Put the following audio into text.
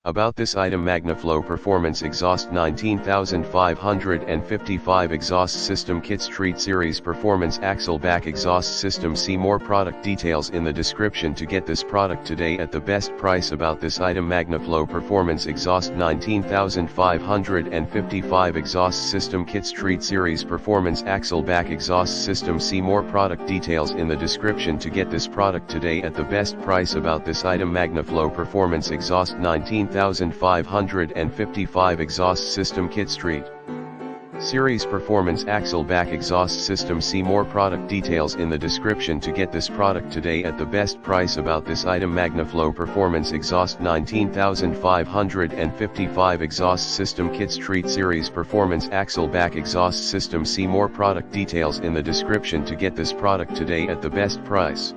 About this item: MagnaFlow Performance Exhaust 19555 Exhaust System Kit Street Series Performance Axle Back Exhaust System. See more product details in the description to get this product today at the best price. About this item: MagnaFlow Performance Exhaust 19555 Exhaust System Kit Street Series Performance Axle Back Exhaust System. See more product details in the description to get this product today at the best price. About this item: MagnaFlow Performance Exhaust 19555 Exhaust System Kit Street Series Performance Axle Back Exhaust System. See more product details in the description to get this product today at the best price. About this item: MagnaFlow Performance Exhaust 19555 Exhaust System Kit Street Series Performance Axle Back Exhaust System. See more product details in the description to get this product today at the best price.